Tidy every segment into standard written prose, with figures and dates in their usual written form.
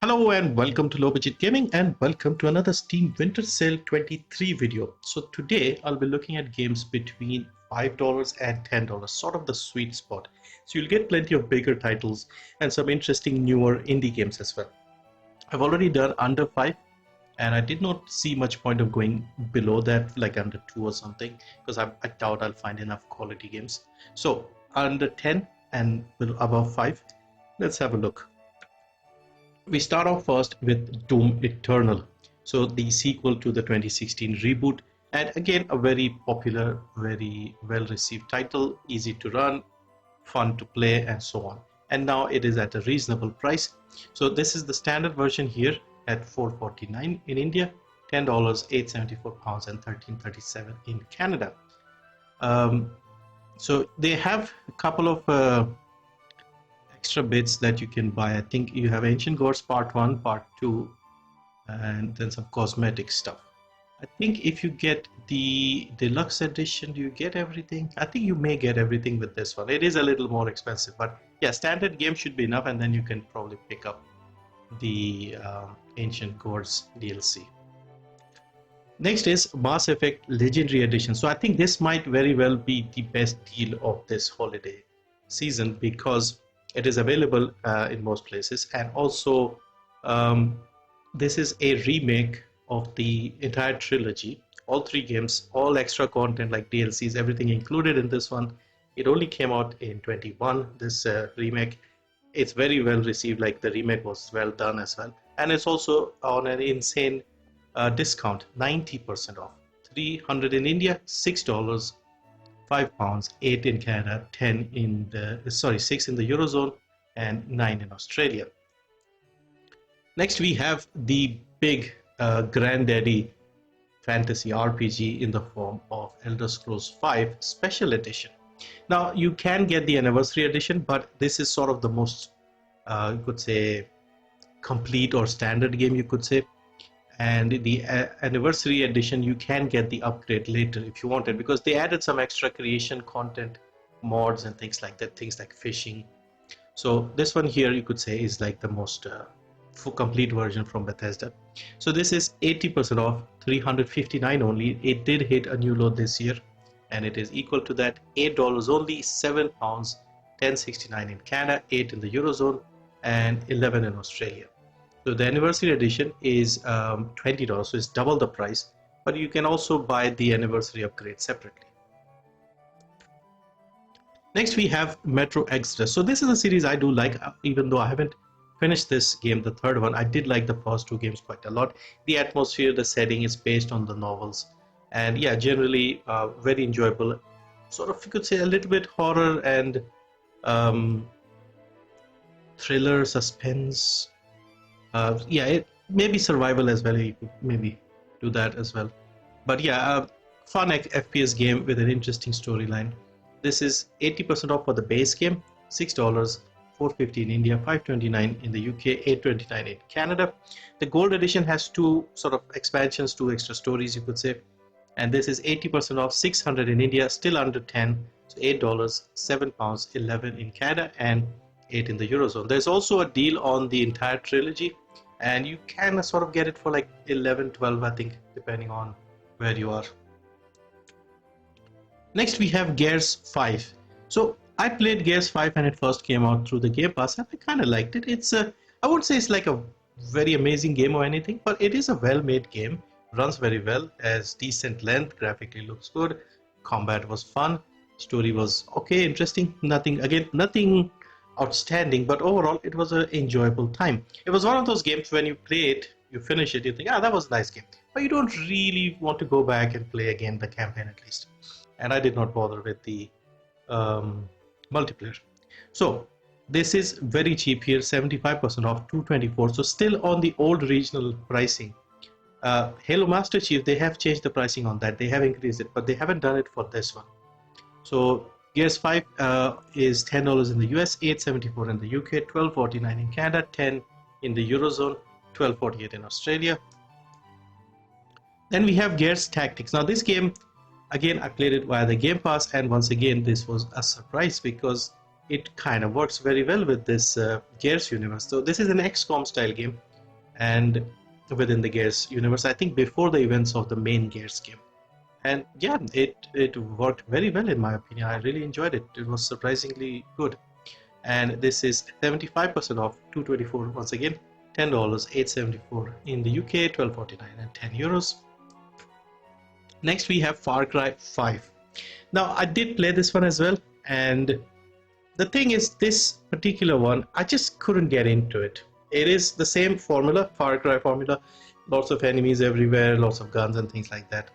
Hello and welcome to Low Budget Gaming and welcome to another Steam Winter Sale 23 video. So today I'll be looking at games between $5 and $10, sort of the sweet spot. So you'll get plenty of bigger titles and some interesting newer indie games as well. I've already done under 5 and I did not see much point of going below that, like under 2 or something, because I doubt I'll find enough quality games. So under 10 and above 5, let's have a look. We start off first with Doom Eternal, so the sequel to the 2016 reboot, and again a very popular, very well received title, easy to run, fun to play and so on. And now it is at a reasonable price. So this is the standard version here at $4.49 in India, $10, £8.74 and $13.37 in Canada. So they have a couple of extra bits that you can buy. I think you have Ancient Gods Part 1, Part 2, and then some cosmetic stuff. I think if you get the deluxe edition, do you get everything? I think you may get everything with this one. It is a little more expensive, but yeah, standard game should be enough, and then you can probably pick up the Ancient Gods DLC. Next is Mass Effect Legendary Edition. So I think this might very well be the best deal of this holiday season because it is available in most places, and also this is a remake of the entire trilogy, all 3 games, all extra content like DLCs, everything included in this one. It only came out in 21, this remake. It's very well received, like the remake was well done as well, and it's also on an insane discount, 90% off. 300 in India, $6, £5, 8 in Canada, 10 in the 6 in the Eurozone, and 9 in Australia. Next we have the big granddaddy fantasy RPG in the form of Elder Scrolls V Special Edition. Now you can get the Anniversary Edition, but this is sort of the most you could say complete or standard game, you could say. And the Anniversary Edition, you can get the upgrade later if you wanted, because they added some extra creation content, mods and things like that, things like fishing. So this one here, you could say, is like the most full complete version from Bethesda. So this is 80% off, $359 only. It did hit a new low this year, and it is equal to that, $8 only, £7, $10.69 in Canada, 8 in the Eurozone, and 11 in Australia. So the Anniversary Edition is $20, so it's double the price, but you can also buy the Anniversary upgrade separately. Next we have Metro Exodus. So this is a series I do like, even though I haven't finished this game, the third one. I did like the first 2 games quite a lot. The atmosphere, the setting is based on the novels, and yeah, generally very enjoyable. Sort of, you could say, a little bit horror and thriller, suspense. Yeah, it maybe survival as well. You could maybe do that as well. But yeah, fun FPS game with an interesting storyline. This is 80% off for the base game, $6, $4.50 in India, $5.29 in the UK, $8.29 in Canada. The gold edition has 2 sort of expansions, 2 extra stories, you could say. And this is 80% off, $600 in India, still under 10, so $8, £7, 11 in Canada, and 8 in the Eurozone. There's also a deal on the entire trilogy, and you can sort of get it for like 11, 12, I think, depending on where you are. Next we have Gears 5. So I played Gears 5 when it first came out through the Game Pass, and I kind of liked it. It's I wouldn't say it's like a very amazing game or anything, but it is a well-made game, runs very well, has decent length, graphically looks good, combat was fun, story was okay, interesting, nothing outstanding, but overall it was an enjoyable time. It was one of those games when you play it, you finish it, you think, that was a nice game, but you don't really want to go back and play again the campaign at least. And I did not bother with the multiplayer. So this is very cheap here, 75% off, $224, so still on the old regional pricing. Halo Master Chief, they have changed the pricing on that, they have increased it, but they haven't done it for this one. So Gears 5 is $10 in the US, $8.74 in the UK, $12.49 in Canada, 10 in the Eurozone, $12.48 in Australia. Then we have Gears Tactics. Now this game, again, I played it via the Game Pass, and once again this was a surprise because it kind of works very well with this Gears universe. So this is an XCOM style game. and within the Gears universe, I think before the events of the main Gears game. And yeah, it worked very well in my opinion. I really enjoyed it. It was surprisingly good. And this is 75% off, 224 once again, $10, 874 in the UK, 12.49 and €10. Next we have Far Cry 5. Now I did play this one as well, and the thing is, this particular one, I just couldn't get into it. It is the same formula, Far Cry formula, lots of enemies everywhere, lots of guns and things like that.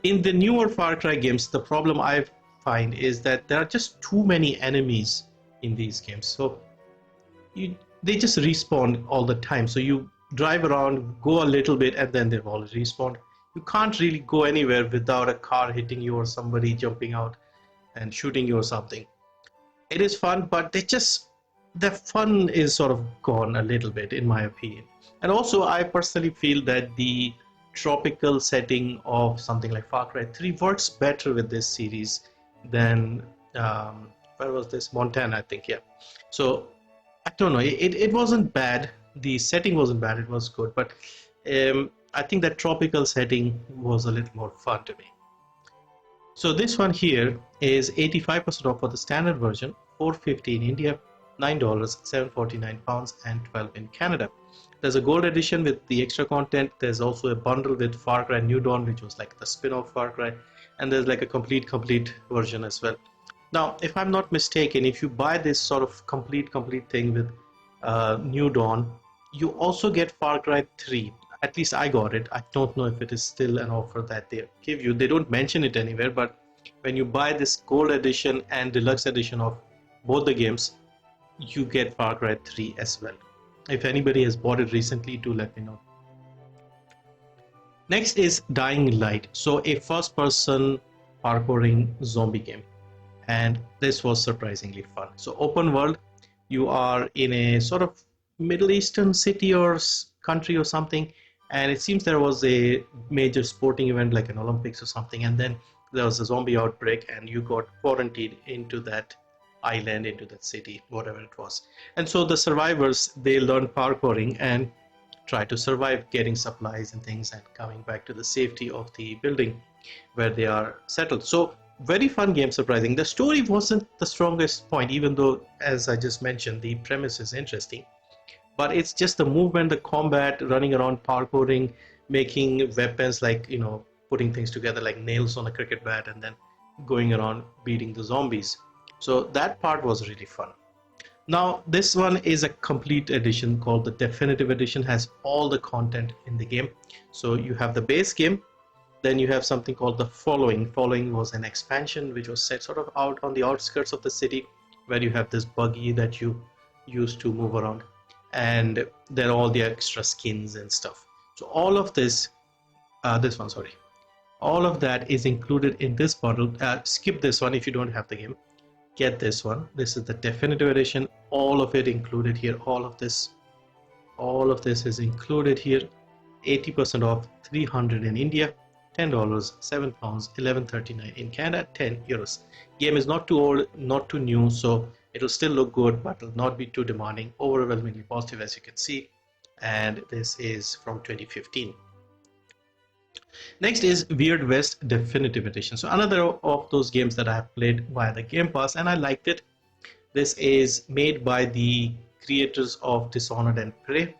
In the newer Far Cry games, the problem I find is that there are just too many enemies in these games. So they just respawn all the time. So you drive around, go a little bit, and then they've all respawned. You can't really go anywhere without a car hitting you or somebody jumping out and shooting you or something. It is fun, but the fun is sort of gone a little bit in my opinion. And also I personally feel that the tropical setting of something like Far Cry 3 works better with this series than where was this, Montana, I think. Yeah, so I don't know, it wasn't bad, the setting wasn't bad, it was good, but I think that tropical setting was a little more fun to me. So this one here is 85% off for the standard version, $4.50 in India, $9, £7.49 and 12 in Canada. There's a gold edition with the extra content. There's also a bundle with Far Cry New Dawn, which was like the spin-off Far Cry, and there's like a complete version as well. Now, if I'm not mistaken, if you buy this sort of complete thing with New Dawn, you also get Far Cry 3. At least I got it. I don't know if it is still an offer that they give you. They don't mention it anywhere, but when you buy this gold edition and deluxe edition of both the games, you get Far Cry 3 as well. If anybody has bought it recently, do let me know. Next is Dying Light. So a first-person parkouring zombie game, and this was surprisingly fun. So open world, you are in a sort of Middle Eastern city or country or something, and it seems there was a major sporting event like an Olympics or something, and then there was a zombie outbreak and you got quarantined into that island, into that city, whatever it was. And so the survivors, they learn parkouring and try to survive, getting supplies and things and coming back to the safety of the building where they are settled. So very fun game, surprising. The story wasn't the strongest point, even though, as I just mentioned, the premise is interesting. But it's just the movement, the combat, running around, parkouring, making weapons, like, you know, putting things together like nails on a cricket bat and then going around beating the zombies. So that part was really fun. Now this one is a complete edition called the Definitive Edition, has all the content in the game. So you have the base game, then you have something called the Following. Following was an expansion which was set sort of out on the outskirts of the city, where you have this buggy that you use to move around, and there are all the extra skins and stuff. So all of this, all of that is included in this bundle. Skip this one if you don't have the game. Get this one. This is the Definitive Edition. All of it included here. All of this is included here. 80% off, $300 in India, $10, £7, £11.39 in Canada, €10. Game is not too old, not too new, so it'll still look good, but it'll not be too demanding. Overwhelmingly positive, as you can see. And this is from 2015. Next is Weird West Definitive Edition. So another of those games that I have played via the Game Pass, and I liked it. This is made by the creators of Dishonored and Prey,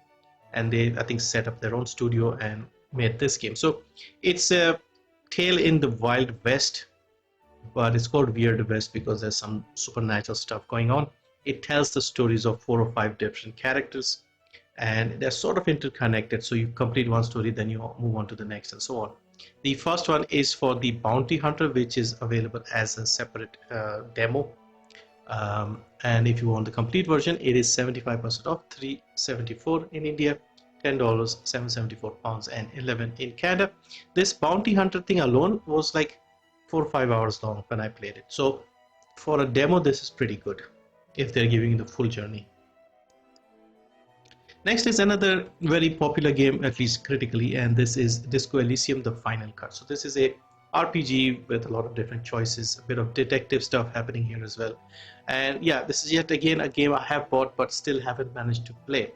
and they, I think, set up their own studio and made this game. So it's a tale in the Wild West, but it's called Weird West because there's some supernatural stuff going on. It tells the stories of 4 or 5 different characters, and they're sort of interconnected. So you complete one story, then you move on to the next, and so on. The first one is for the Bounty Hunter, which is available as a separate demo. And if you want the complete version, it is 75% off, $374 in India, $10, £774 and 11 in Canada. This Bounty Hunter thing alone was like 4 or 5 hours long when I played it. So for a demo, this is pretty good if they're giving you the full journey. Next is another very popular game, at least critically, and this is Disco Elysium: The Final Cut. So this is a RPG with a lot of different choices, a bit of detective stuff happening here as well. And yeah, this is yet again a game I have bought but still haven't managed to play.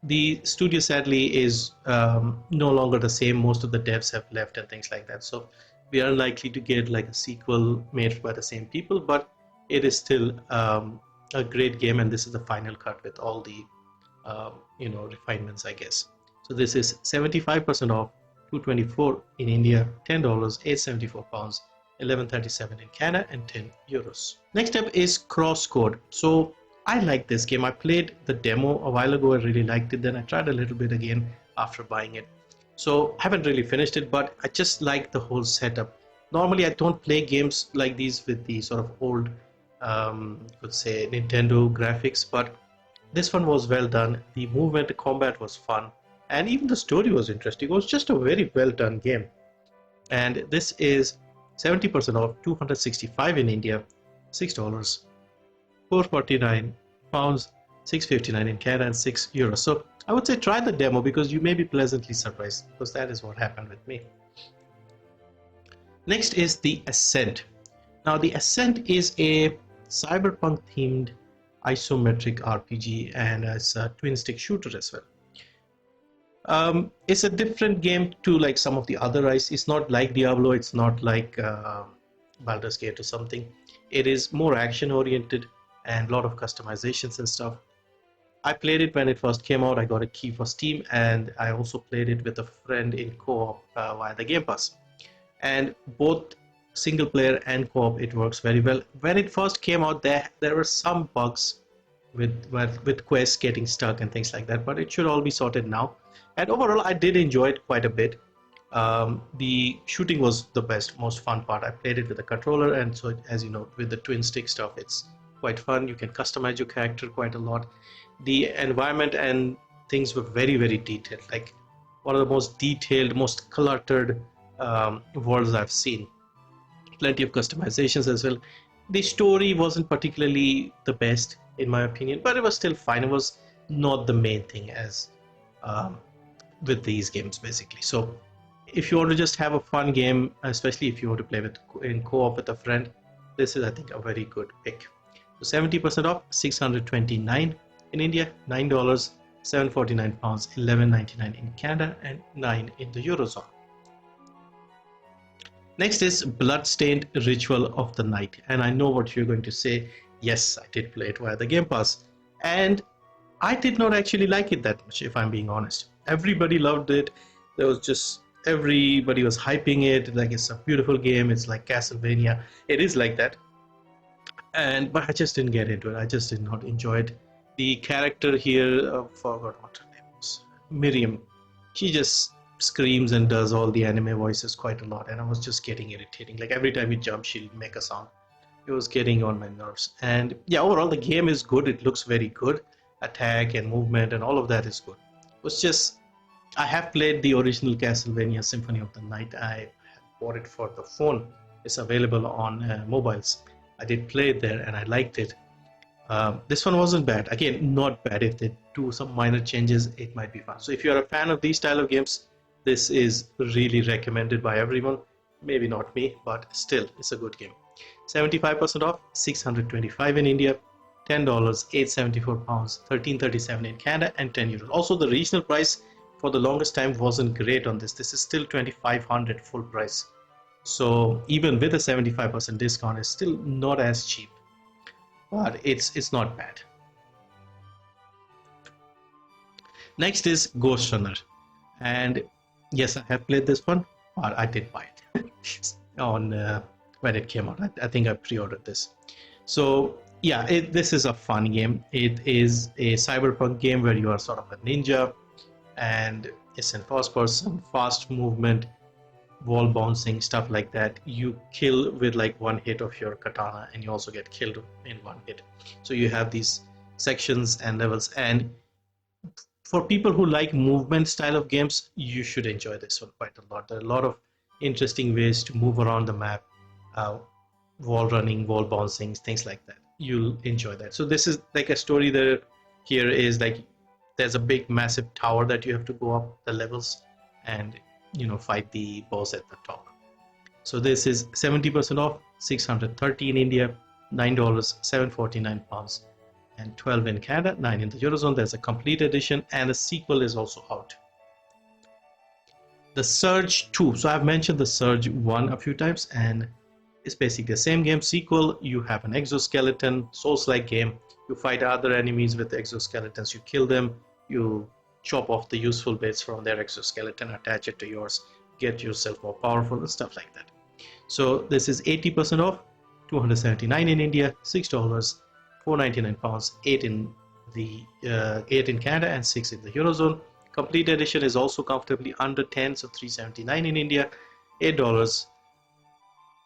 the studio sadly is no longer the same. Most of the devs have left and things like that. So we are unlikely to get like a sequel made by the same people, but it is still a great game, and this is the final cut with all the refinements, I guess. So this is 75% off, 224 in India, $10, 874 pounds, 1137 in Canada, and 10 euros. Next up is CrossCode. So I like this game. I played the demo a while ago. I really liked it. Then I tried a little bit again after buying it. So I haven't really finished it, but I just like the whole setup. Normally, I don't play games like these with the sort of old, could say Nintendo graphics, but this one was well done. The movement, the combat was fun, and even the story was interesting. It was just a very well done game. And this is 70% off, 265 in India, $6, 449 pounds, 659 in Canada, and 6 euros. So I would say try the demo because you may be pleasantly surprised, because that is what happened with me. Next is the Ascent. Now the Ascent is a cyberpunk themed isometric RPG, and it's a twin stick shooter as well. It's a different game to like some of the other ice. It's not like Diablo, it's not like Baldur's Gate or something. It is more action oriented and a lot of customizations and stuff. I played it when it first came out. I got a key for Steam, and I also played it with a friend in co-op via the Game Pass. And both single player and co-op, it works very well. When it first came out, there were some bugs with quests getting stuck and things like that, but it should all be sorted now. And overall, I did enjoy it quite a bit. The shooting was the best, most fun part. I played it with a controller, and so as you know, with the twin stick stuff, it's quite fun. You can customize your character quite a lot. The environment and things were very, very detailed. Like one of the most detailed, most cluttered worlds I've seen. Plenty of customizations as well. The story wasn't particularly the best in my opinion, but it was still fine. It was not the main thing as with these games basically. So if you want to just have a fun game, especially if you want to play in co-op with a friend, this is I think a very good pick. So 70% off, 629 in India, $9, 749 pounds, 11.99 in Canada, and 9 in the Eurozone. Next is Bloodstained Ritual of the Night, and I know what you're going to say. Yes, I did play it via the Game Pass, and I did not actually like it that much, if I'm being honest. Everybody loved it. There was just everybody was hyping it like it's a beautiful game. It's like Castlevania. It is like that, but I just didn't get into it. I just did not enjoy it. The character here, forgot what her name was, Miriam. She just screams and does all the anime voices quite a lot, and I was just getting irritating. Like every time you jump, she'll make a sound. It was getting on my nerves. And yeah, overall the game is good. It looks very good. Attack and movement and all of that is good. It was just, I have played the original Castlevania Symphony of the Night. I bought it for the phone. It's available on mobiles. I did play it there and I liked it. This one wasn't bad. Again, not bad. If they do some minor changes, it might be fun. So if you're a fan of these style of games, this is really recommended by everyone. Maybe not me, but still, it's a good game. 75% off, 625 in India, $10, 874 pounds, 1337 in Canada, and 10 euros. Also, the regional price for the longest time wasn't great on this. This is still 2500 full price. So even with a 75% discount, it's still not as cheap, but it's not bad. Next is Ghostrunner, and yes, I have played this one, but I did buy it on when it came out. I think I pre-ordered this. So yeah, this is a fun game. It is a cyberpunk game where you are sort of a ninja, and it's in first person, fast movement, wall bouncing, stuff like that. You kill with like one hit of your katana, and you also get killed in one hit. So you have these sections and levels, and for people who like movement style of games, you should enjoy this one quite a lot. There are a lot of interesting ways to move around the map, wall running, wall bouncing, things like that. You'll enjoy that. So this is like a story that here is like there's a big massive tower that you have to go up the levels and fight the boss at the top. So this is 70% off, 630 in India, $9, 749 pounds, and 12 in Canada, 9 in the Eurozone. There's a complete edition and a sequel is also out. The Surge 2. So I've mentioned the Surge 1 a few times, and it's basically the same game. Sequel, you have an exoskeleton, Souls-like game. You fight other enemies with exoskeletons. You kill them. You chop off the useful bits from their exoskeleton, attach it to yours, get yourself more powerful and stuff like that. So this is 80% off, $279 in India, $6, £499, 8 in the 8 in Canada and 6 in the Eurozone. Complete edition is also comfortably under 10, so $379 in India, $8,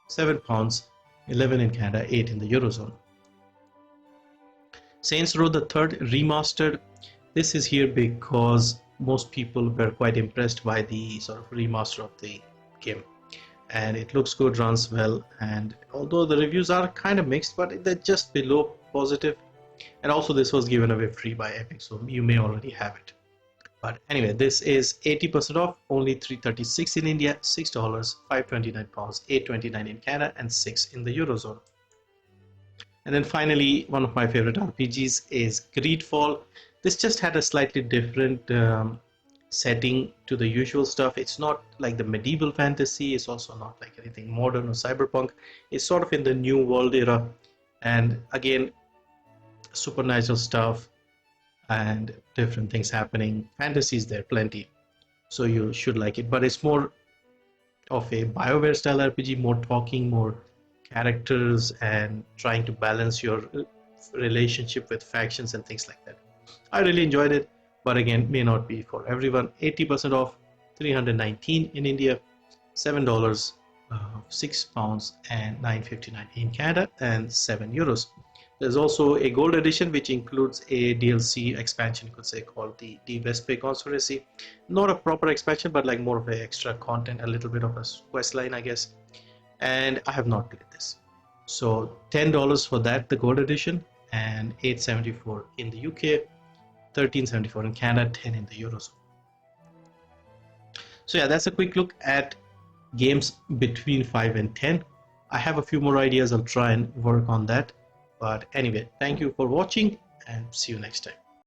£7, 11 in Canada, 8 in the Eurozone. Saints Row the Third Remastered. This is here because most people were quite impressed by the sort of remaster of the game, and it looks good, runs well, and although the reviews are kind of mixed, but they're just below positive. And also this was given away free by Epic, so you may already have it. But anyway, this is 80% off, only $336 in India, $6, £529, $829 in Canada, and 6 in the Eurozone. And then finally, one of my favorite RPGs is GreedFall. This just had a slightly different setting to the usual stuff. It's not like the medieval fantasy, it's also not like anything modern or cyberpunk. It's sort of in the new world era, and again, supernatural stuff and different things happening. Fantasy is there plenty, so you should like it. But it's more of a BioWare style RPG, more talking, more characters, and trying to balance your relationship with factions and things like that. I really enjoyed it, but again, may not be for everyone. 80% off, $319 in India, $7, £6, and $9.59 in Canada, and €7. There's also a gold edition which includes a DLC expansion, you could say, called the Vespe Conspiracy. Not a proper expansion, but like more of a extra content, a little bit of a quest line, I guess. And I have not played this. So $10 for that, the gold edition, and $8.74 in the UK, $13.74 in Canada, 10 in the Eurozone. So yeah, that's a quick look at games between 5 and 10. I have a few more ideas. I'll try and work on that. But anyway, thank you for watching and see you next time.